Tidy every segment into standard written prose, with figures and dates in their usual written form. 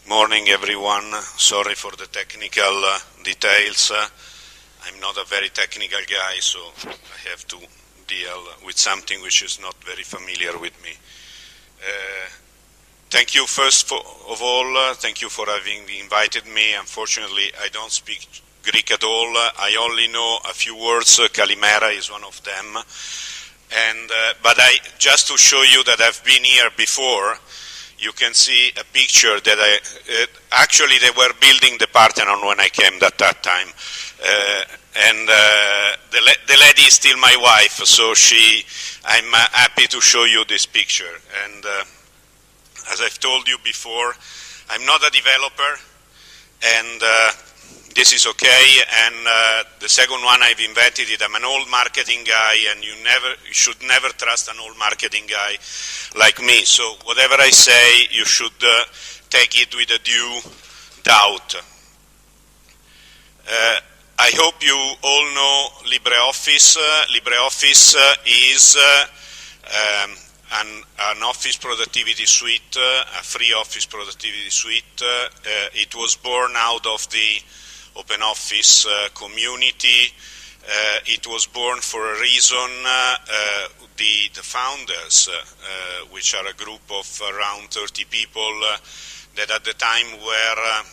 Morning, everyone. Sorry for the technical details. I'm not a very technical guy, so I have to deal with something which is not very familiar with me. Thank you first of all. Thank you for having invited me. Unfortunately, I don't speak Greek at all. I only know a few words. Kalimera is one of them. But just to show you that I've been here before, you can see a picture that actually they were building the Parthenon when I came at that time. The lady is still my wife, so I'm happy to show you this picture. And as I've told you before, I'm not a developer, and this is okay. And the second one, I've invented it. I'm an old marketing guy, and you should never trust an old marketing guy like me. So whatever I say, you should take it with a due doubt. I hope you all know LibreOffice. LibreOffice is an office productivity suite, a free office productivity suite. It was born out of the OpenOffice community. It was born for a reason. The founders, which are a group of around 30 people that at the time were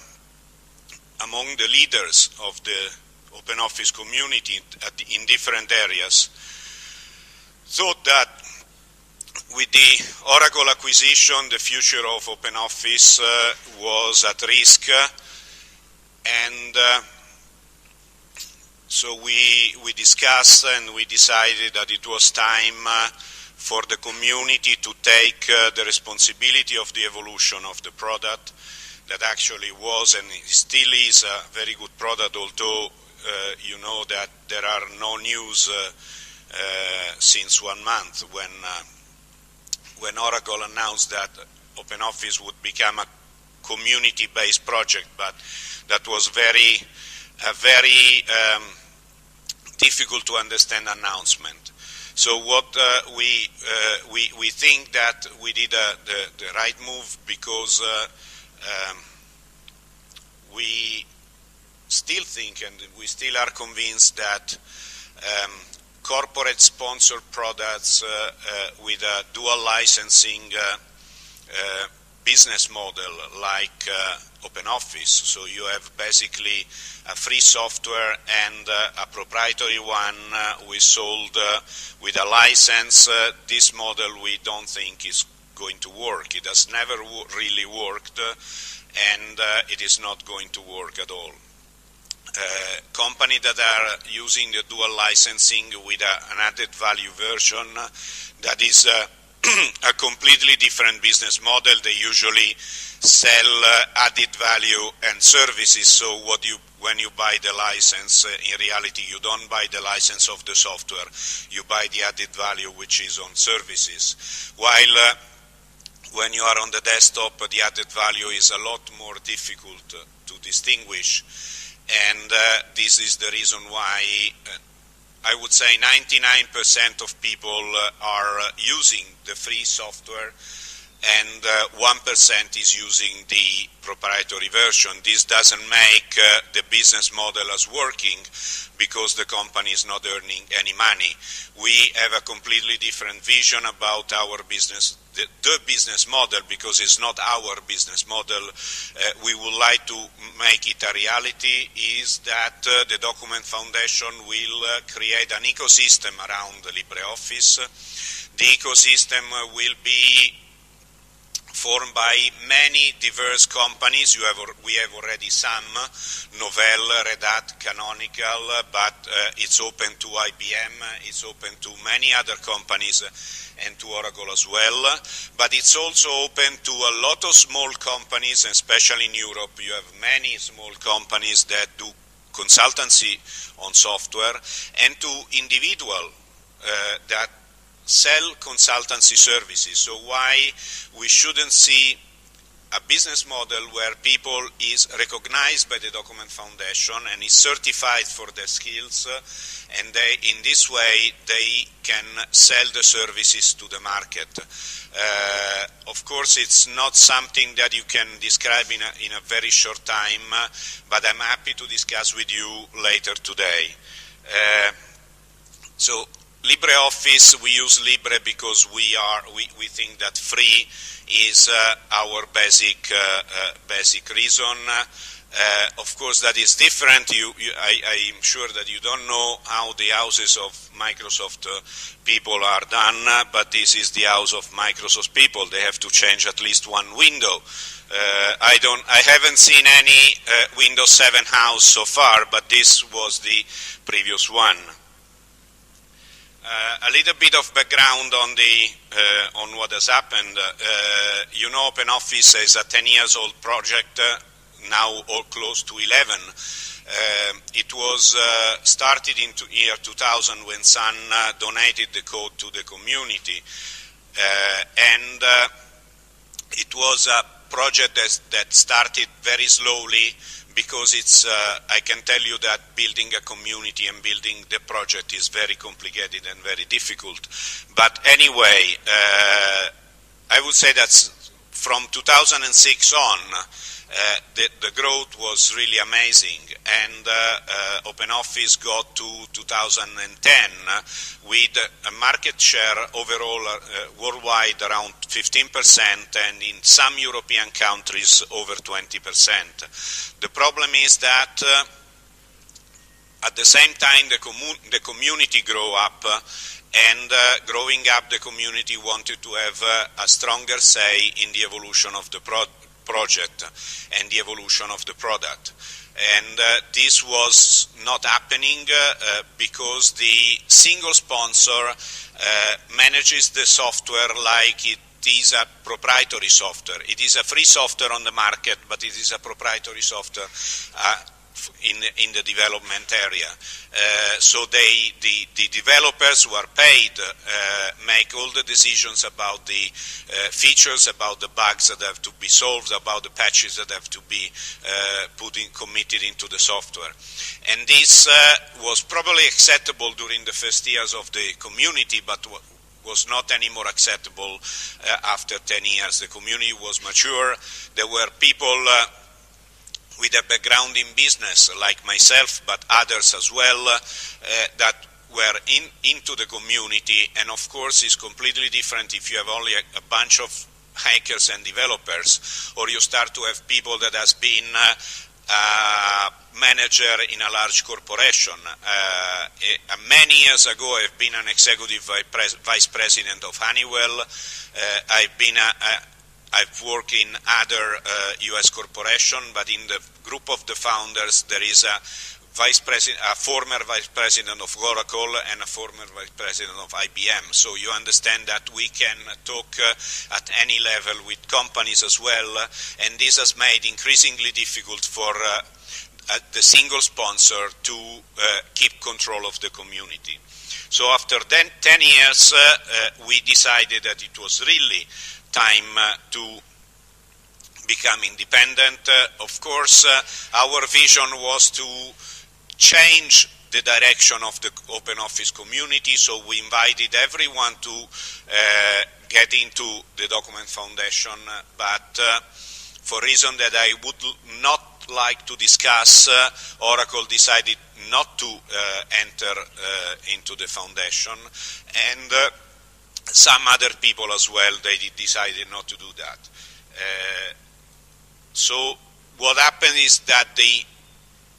among the leaders of the OpenOffice community in different areas, thought that with the Oracle acquisition, the future of OpenOffice was at risk. And so we discussed and we decided that it was time for the community to take the responsibility of the evolution of the product that actually was and still is a very good product, although you know that there are no news since 1 month when Oracle announced that OpenOffice would become a community-based project, but that was a very difficult to understand announcement. So what we think that we did the right move, because we still think and we still are convinced that corporate sponsored products with a dual licensing business model like OpenOffice, so you have basically a free software and a proprietary one we sold with a license. This model we don't think is going to work. It has never really worked, and it is not going to work at all. Companies that are using the dual licensing with an added value version, that is a completely different business model. They usually sell added value and services. So when you buy the license, in reality you don't buy the license of the software, you buy the added value which is on services. While when you are on the desktop, the added value is a lot more difficult to distinguish. And this is the reason why I would say 99% of people are using the free software, and 1% is using the proprietary version. This doesn't make the business model as working, because the company is not earning any money. We have a completely different vision about our business, the business model, because it's not our business model. We would like to make it a reality, is that the Document Foundation will create an ecosystem around LibreOffice. The ecosystem will be formed by many diverse companies. We have already some, Novell, Red Hat, Canonical, but it's open to IBM, it's open to many other companies and to Oracle as well. But it's also open to a lot of small companies, especially in Europe. You have many small companies that do consultancy on software, and to individual that sell consultancy services. So why we shouldn't see a business model where people is recognized by the Document Foundation and is certified for their skills, and in this way they can sell the services to the market. Of course, it's not something that you can describe in a very short time, but I'm happy to discuss with you later today. So LibreOffice, we use Libre because we think that free is our basic reason. Of course, that is different. I'm sure that you don't know how the houses of Microsoft people are done, but this is the house of Microsoft people. They have to change at least one window. I haven't seen any Windows 7 house so far, but this was the previous one. A little bit of background on what has happened. You know, OpenOffice is a 10 years old project, now all close to 11. It was started in year 2000 when Sun donated the code to the community, and it was a project that started very slowly, because it's, I can tell you that building a community and building the project is very complicated and very difficult. But anyway, I would say that from 2006 on, the growth was really amazing, and OpenOffice got to 2010 with a market share overall worldwide around 15%, and in some European countries over 20%. The problem is that at the same time the community grew up, and growing up the community wanted to have a stronger say in the evolution of the project and the evolution of the product. And this was not happening because the single sponsor manages the software like it is a proprietary software. It is a free software on the market, but it is a proprietary software in the development area. So the developers who are paid make all the decisions about the features, about the bugs that have to be solved, about the patches that have to be committed into the software. And this was probably acceptable during the first years of the community, but was not anymore acceptable after 10 years. The community was mature. There were people with a background in business, like myself, but others as well, that were into the community. And of course, it's completely different if you have only a bunch of hackers and developers, or you start to have people that has been a manager in a large corporation. Many years ago, I've been an executive vice president of Honeywell. I've worked in other U.S. corporations, but in the group of the founders, there is a former vice president of Oracle and a former vice president of IBM. So you understand that we can talk at any level with companies as well, and this has made increasingly difficult for the single sponsor to keep control of the community. So after 10 years, we decided that it was really time to become independent. Of course, our vision was to change the direction of the OpenOffice community, so we invited everyone to get into the Document Foundation, but for reasons that I would not like to discuss, Oracle decided not to enter into the foundation, and some other people as well, they decided not to do that. So what happened is that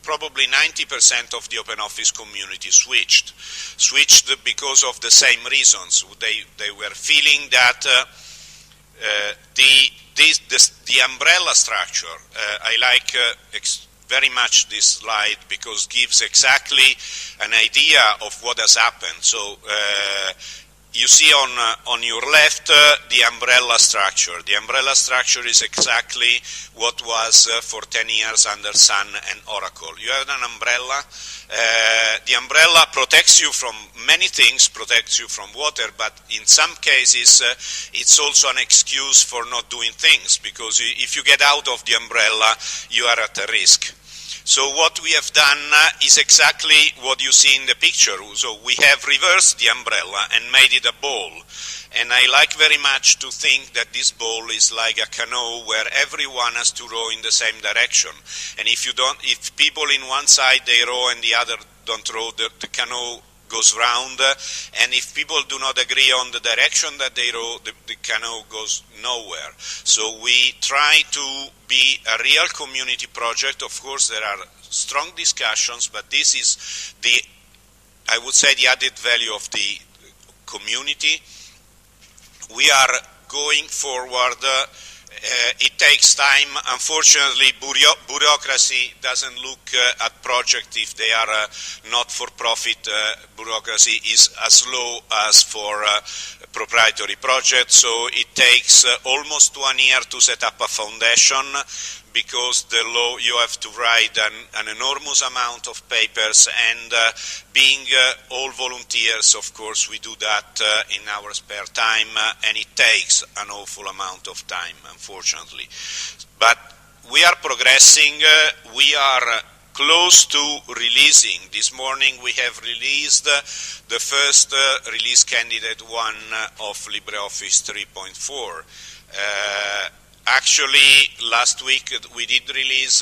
probably 90% of the OpenOffice community switched because of the same reasons. They were feeling that the umbrella structure, I like very much this slide because it gives exactly an idea of what has happened. So you see on your left the umbrella structure. The umbrella structure is exactly what was for 10 years under Sun and Oracle. You have an umbrella. The umbrella protects you from many things, protects you from water, but in some cases it's also an excuse for not doing things, because if you get out of the umbrella, you are at a risk. So what we have done is exactly what you see in the picture. So we have reversed the umbrella and made it a ball. And I like very much to think that this ball is like a canoe where everyone has to row in the same direction. And if people in one side they row and the other don't row, the canoe goes round, and if people do not agree on the direction that they row, the canoe goes nowhere. So we try to be a real community project. Of course, there are strong discussions, but this is I would say, the added value of the community. We are going forward. It takes time. Unfortunately, bureaucracy doesn't look at projects if they are not-for-profit. Bureaucracy is as low as for proprietary projects, so it takes almost 1 year to set up a foundation, because the law, you have to write an enormous amount of papers, and being all volunteers, of course, we do that in our spare time, and it takes an awful amount of time, unfortunately. But we are progressing. We are close to releasing. This morning we have released the first release candidate one of LibreOffice 3.4. Actually, last week we did release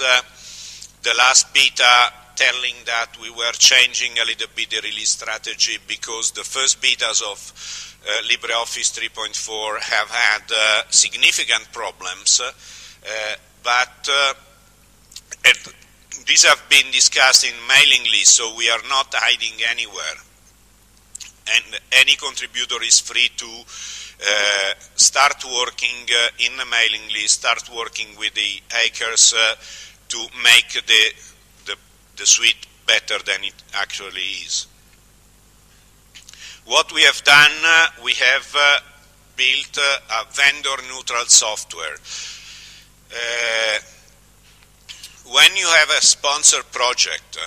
the last beta, telling that we were changing a little bit the release strategy, because the first betas of LibreOffice 3.4 have had significant problems, but these have been discussed in mailing lists, so we are not hiding anywhere. And any contributor is free to start working in the mailing list, start working with the hackers to make the suite better than it actually is. What we have done, we have built a vendor-neutral software. When you have a sponsored project,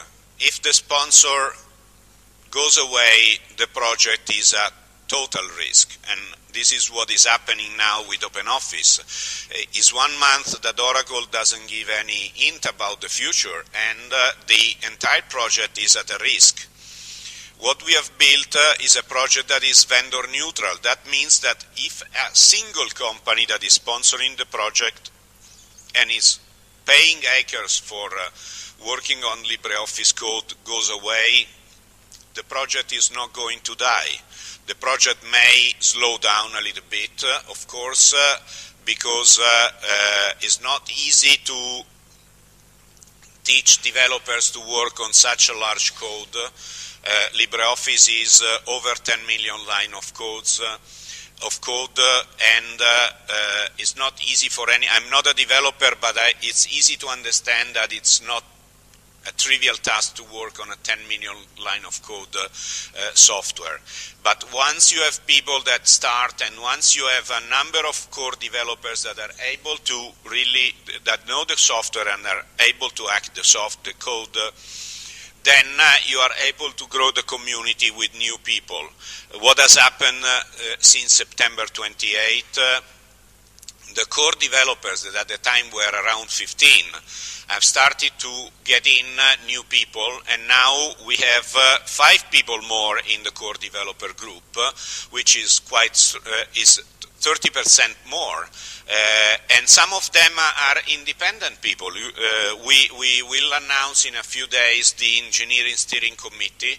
if the sponsor goes away, the project is at total risk, and this is what is happening now with OpenOffice. It's 1 month that Oracle doesn't give any hint about the future, and the entire project is at a risk. What we have built is a project that is vendor neutral. That means that if a single company that is sponsoring the project and is paying hackers for working on LibreOffice code goes away, the project is not going to die. The project may slow down a little bit, of course, because it's not easy to teach developers to work on such a large code. LibreOffice is over 10 million lines of code, and it's not easy for any. I'm not a developer, but it's easy to understand that it's not a trivial task to work on a 10 million line of code software. But once you have people that start, and once you have a number of core developers that are able to that know the software and are able to hack the code, then you are able to grow the community with new people. What has happened since September 28? The core developers that at the time were around 15 have started to get in new people, and now we have 5 people more in the core developer group, which is is 30% more. And some of them are independent people. We will announce in a few days the engineering steering committee.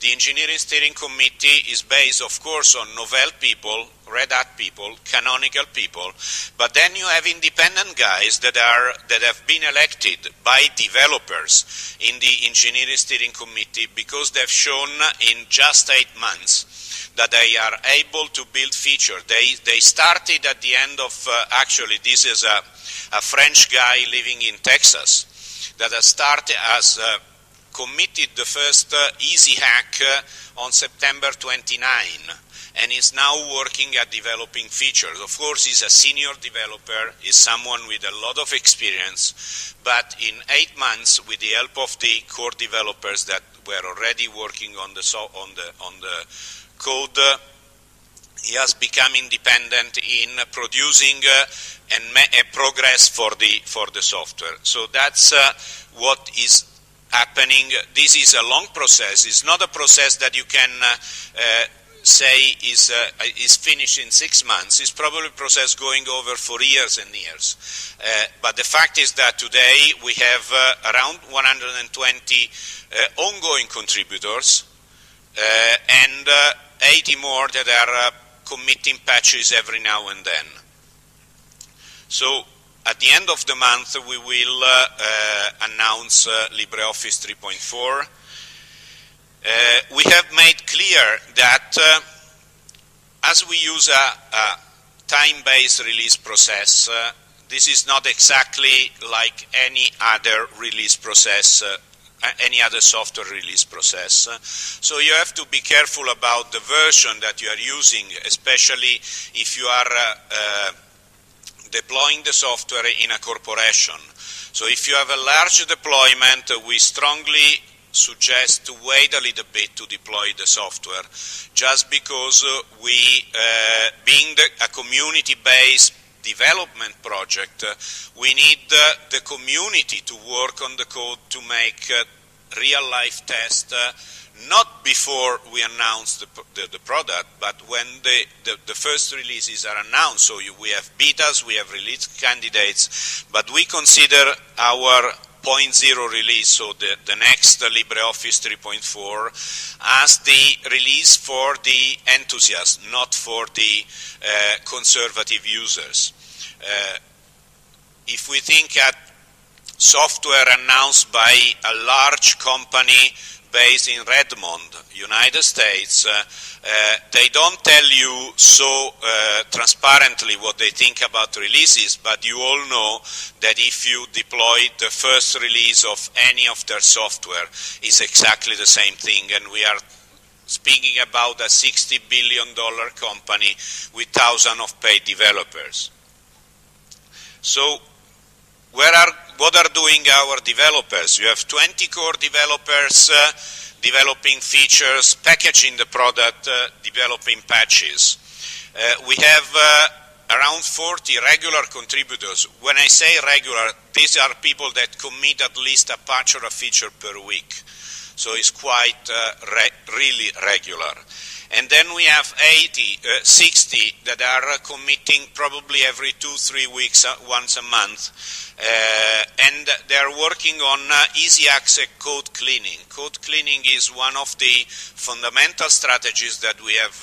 The engineering steering committee is based, of course, on Novell people, Red Hat people, Canonical people, but then you have independent guys that have been elected by developers in the engineering steering committee because they've shown in just 8 months that they are able to build features. They started at the end of, actually this is a French guy living in Texas that has committed the first easy hack on September 29. and is now working at developing features. Of course, he's a senior developer, is someone with a lot of experience, but in 8 months, with the help of the core developers that were already working on the code, he has become independent in producing and progress for the software. So that's what is happening. This is a long process. It's not a process that you can say is finished in 6 months. It's probably a process going over for years and years. But the fact is that today we have around 120 ongoing contributors and 80 more that are committing patches every now and then. So at the end of the month, we will announce LibreOffice 3.4. We have made clear that as we use a time-based release process, this is not exactly like any other release process, any other software release process. So you have to be careful about the version that you are using, especially if you are deploying the software in a corporation. So if you have a large deployment, we strongly suggest to wait a little bit to deploy the software, just because we, being a community-based development project, we need the community to work on the code to make real-life tests, not before we announce the product, but when the first releases are announced. So we have betas, we have release candidates, but we consider our 0.0 release, so the next LibreOffice 3.4, as the release for the enthusiasts, not for the conservative users. If we think at software announced by a large company based in Redmond, United States, they don't tell you so transparently what they think about releases, but you all know that if you deploy the first release of any of their software, it's exactly the same thing, and we are speaking about a $60 billion company with thousands of paid developers. So what are doing our developers? You have 20 core developers developing features, packaging the product, developing patches. We have around 40 regular contributors. When I say regular, these are people that commit at least a patch or a feature per week. So it's quite really regular. And then we have 60 that are committing probably every 2-3 weeks, once a month. And they are working on easy access code cleaning. Code cleaning is one of the fundamental strategies that we have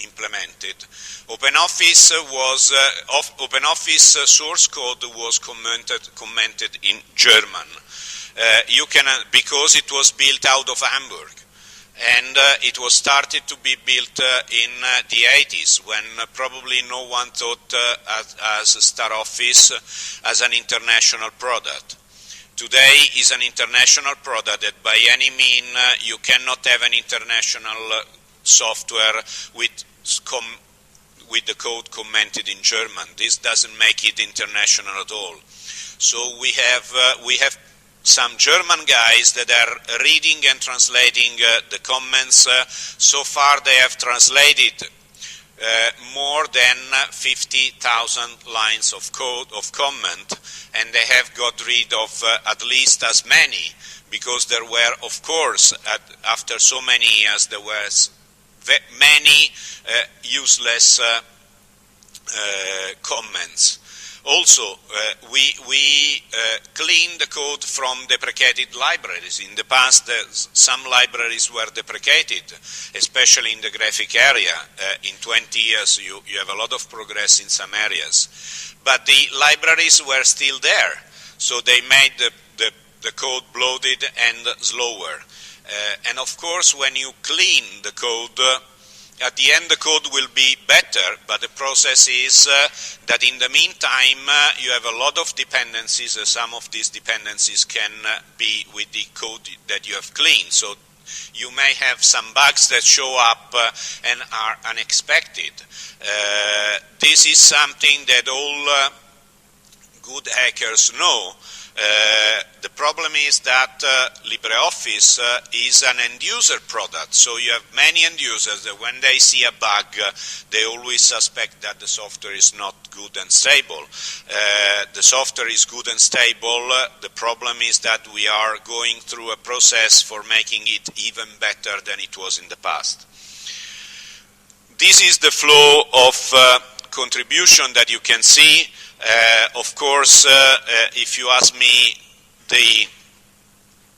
implemented. OpenOffice source code was commented in German. Because it was built out of Hamburg. And it was started to be built in the 80s, when probably no one thought as StarOffice as an international product. Today is an international product that by any means you cannot have an international software with the code commented in German. This doesn't make it international at all. So we have some German guys that are reading and translating the comments. So far they have translated more than 50,000 lines of code, of comment, and they have got rid of at least as many, because there were, of course, after so many years, there was many useless comments. Also, we clean the code from deprecated libraries. In the past, some libraries were deprecated, especially in the graphic area. In 20 years, you have a lot of progress in some areas. But the libraries were still there, so they made the code bloated and slower. And of course, when you clean the code, at the end the code will be better, but the process is that in the meantime you have a lot of dependencies. Some of these dependencies can be with the code that you have cleaned. So You may have some bugs that show up and are unexpected. This is something that all good hackers know. The problem is that LibreOffice is an end-user product, so you have many end-users that when they see a bug, they always suspect that the software is not good and stable. The software is good and stable. The problem is that we are going through a process for making it even better than it was in the past. This is the flow of contribution that you can see. Of course, if you ask me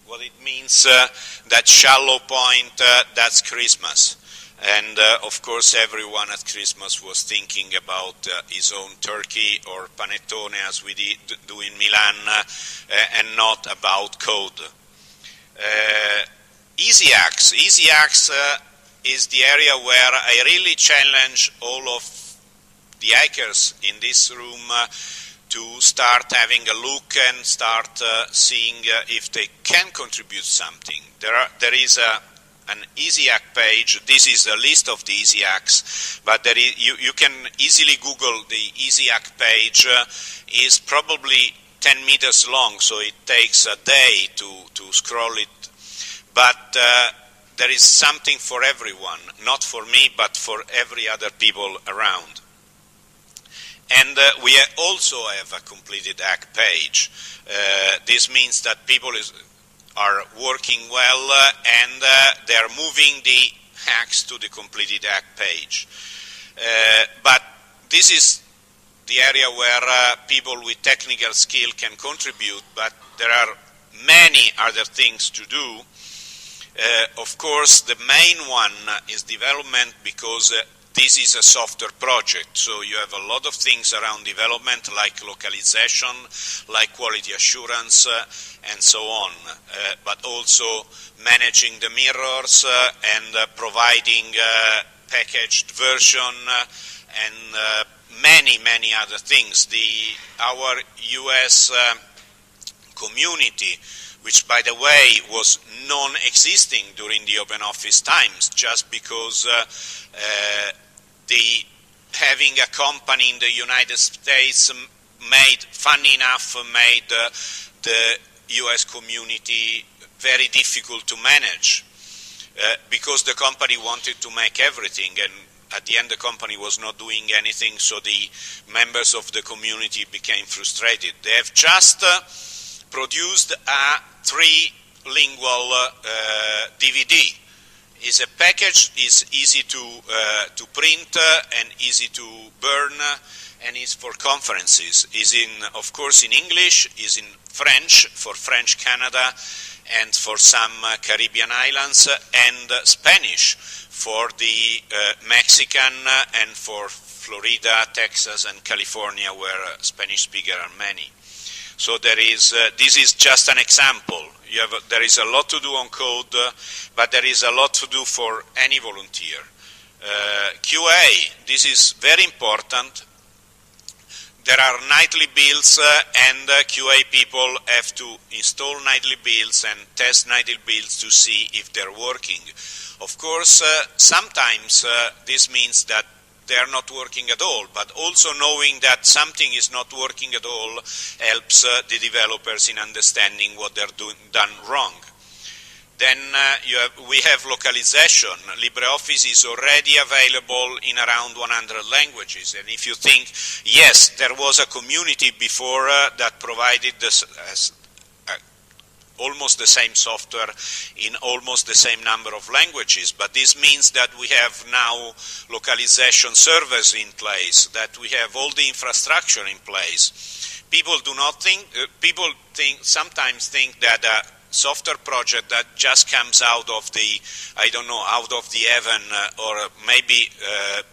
what it means, that shallow point, that's Christmas. And of course, everyone at Christmas was thinking about his own turkey or panettone, as we do in Milan, and not about code. EasyAx. EasyAx is the area where I really challenge all of the hackers in this room to start having a look and start seeing if they can contribute something. There is an EasyHack page. This is a list of the EasyHacks, but you can easily Google the EasyHack page. Is probably 10 meters long, so it takes a day to scroll it. But there is something for everyone, not for me, but for every other people around. And we also have a completed hack page. This means that people are working well and they are moving the hacks to the completed hack page. But this is the area where people with technical skill can contribute, but there are many other things to do. Of course, the main one is development, because this is a software project, so you have a lot of things around development, like localization, like quality assurance, and so on, but also managing the mirrors and providing packaged version and many, many other things. Our US community, which, by the way, was non-existing during the OpenOffice times, just because having a company in the United States made the US community very difficult to manage, because the company wanted to make everything, and at the end the company was not doing anything, so the members of the community became frustrated. They have just produced a 3-lingual DVD. Is a package, is easy to print and easy to burn, and is for conferences. Is of course in English, is in French for French Canada and for some Caribbean islands, and Spanish for the Mexican and for Florida, Texas, and California, where Spanish speakers are many. So this is just an example. There is a lot to do on code, but there is a lot to do for any volunteer. QA, this is very important. There are nightly builds, and QA people have to install nightly builds and test nightly builds to see if they're working. Of course, sometimes this means that they are not working at all, but also knowing that something is not working at all helps the developers in understanding what they're done wrong. Then we have localization. LibreOffice is already available in around 100 languages, and if you think, yes, there was a community before that provided this almost the same software in almost the same number of languages, but this means that we have now localization servers in place, that we have all the infrastructure in place. People sometimes think that a software project that just comes out of the, out of the heaven, or maybe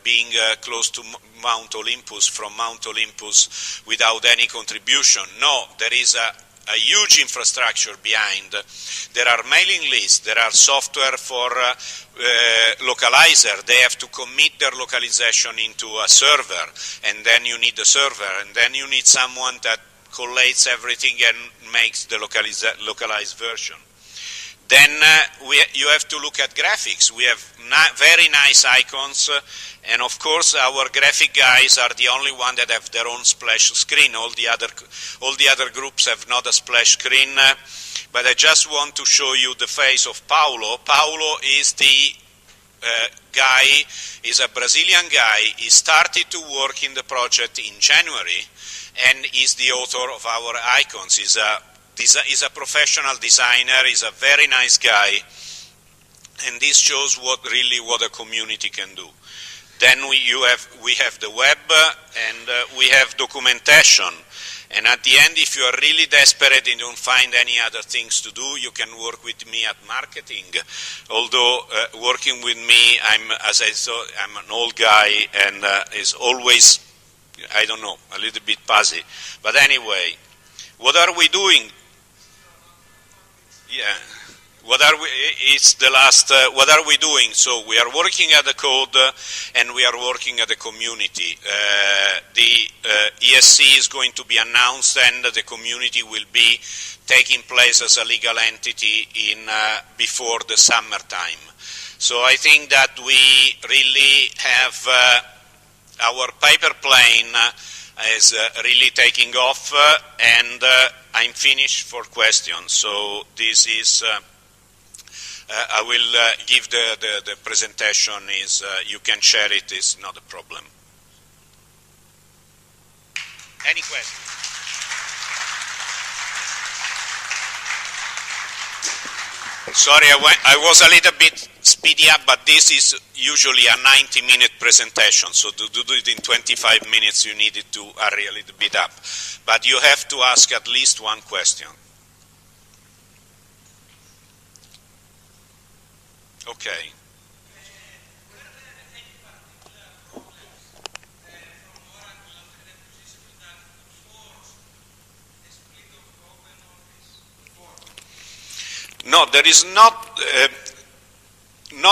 being close to Mount Olympus, from Mount Olympus without any contribution. No, there is a huge infrastructure behind. There are mailing lists, there are software for localizer. They have to commit their localization into a server, and then you need a server, and then you need someone that collates everything and makes the localized version. Then you have to look at graphics. We have very nice icons, and of course our graphic guys are the only one that have their own splash screen. All the other groups have not a splash screen, but I just want to show you the face of Paulo. Paulo is the guy, is a Brazilian guy. He started to work in the project in January, and is the author of our icons. He's a professional designer. He's a very nice guy, and this shows what a community can do. Then we have the web, and we have documentation. And at the end, if you are really desperate and don't find any other things to do, you can work with me at marketing. Although working with me, as I thought, I'm an old guy, and is always, I don't know, a little bit fuzzy. But anyway, what are we doing? Yeah. What are we doing? So we are working at the code, and we are working at the community. The ESC is going to be announced, and the community will be taking place as a legal entity before the summertime. So I think that we really have our paper plane is really taking off, and I'm finished for questions. So this is. I will give the presentation. You can share it. It's not a problem. Any questions? Sorry, I was a little bit speedy up, but this is usually a 90-minute presentation. So to do it in 25 minutes, you needed to hurry a little bit up. But you have to ask at least one question. Okay. No, there is not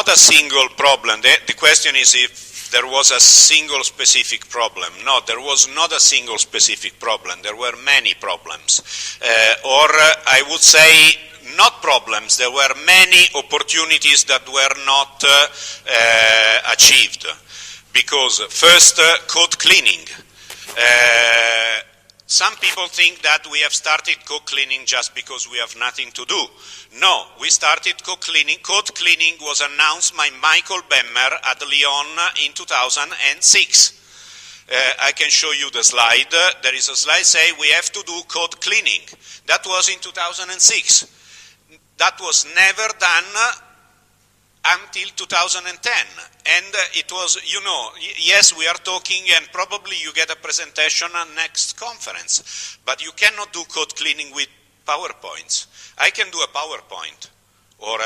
a single problem. The question is if there was a single specific problem. No, there was not a single specific problem. There were many problems. Or I would say not problems. There were many opportunities that were not achieved. Because first, code cleaning. Some people think that we have started code cleaning just because we have nothing to do. No, we started code cleaning. Code cleaning was announced by Michael Bemmer at Lyon in 2006. I can show you the slide. There is a slide saying we have to do code cleaning. That was in 2006. That was never done until 2010. And it was, yes, we are talking, and probably you get a presentation on next conference, but you cannot do code cleaning with PowerPoints. I can do a PowerPoint or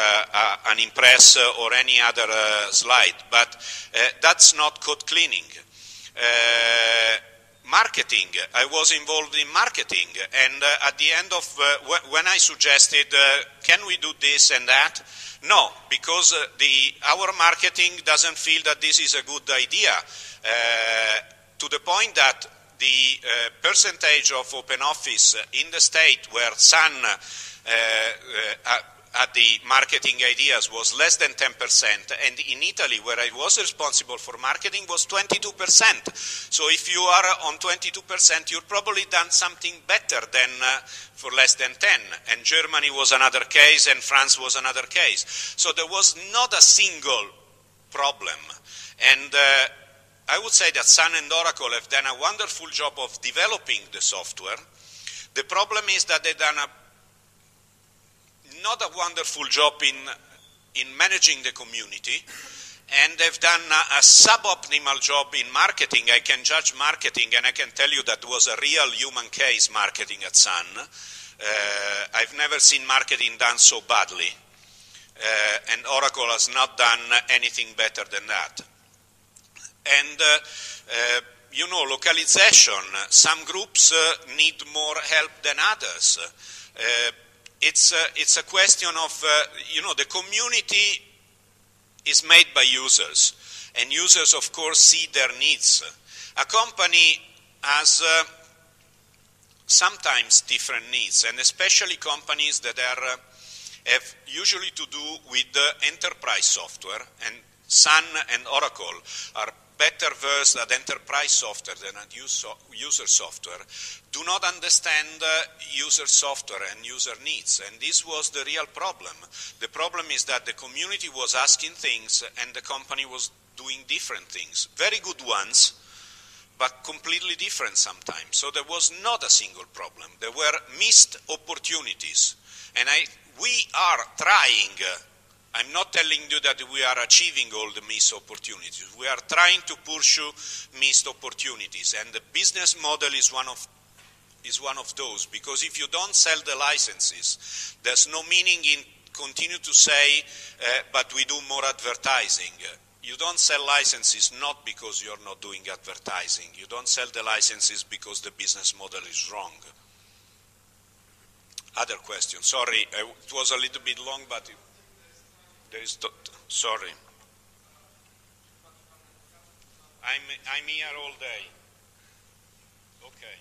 an Impress or any other slide, but that's not code cleaning. Marketing. I was involved in marketing, and at the end of when I suggested, can we do this and that? No, because our marketing doesn't feel that this is a good idea, to the point that the percentage of OpenOffice in the state where Sun at the marketing ideas was less than 10%, and in Italy, where I was responsible for marketing, was 22%. So if you are on 22%, you've probably done something better than for less than 10. And Germany was another case, and France was another case. So there was not a single problem. And I would say that Sun and Oracle have done a wonderful job of developing the software. The problem is that they've done not a wonderful job in managing the community, and they've done a suboptimal job in marketing. I can judge marketing, and I can tell you that was a real human case marketing at Sun. I've never seen marketing done so badly, and Oracle has not done anything better than that. And localization. Some groups need more help than others. It's a question of, the community is made by users, and users, of course, see their needs. A company has sometimes different needs, and especially companies that are have usually to do with enterprise software, and Sun and Oracle are better versed at enterprise software than at user software, do not understand user software and user needs. And this was the real problem. The problem is that the community was asking things and the company was doing different things. Very good ones, but completely different sometimes. So there was not a single problem. There were missed opportunities. And we are trying. I'm not telling you that we are achieving all the missed opportunities. We are trying to pursue missed opportunities, and the business model is one of those, because if you don't sell the licenses, there's no meaning in continue to say, but we do more advertising. You don't sell licenses not because you're not doing advertising. You don't sell the licenses because the business model is wrong. Other questions? Sorry, it was a little bit long, but sorry. I'm here all day. Okay.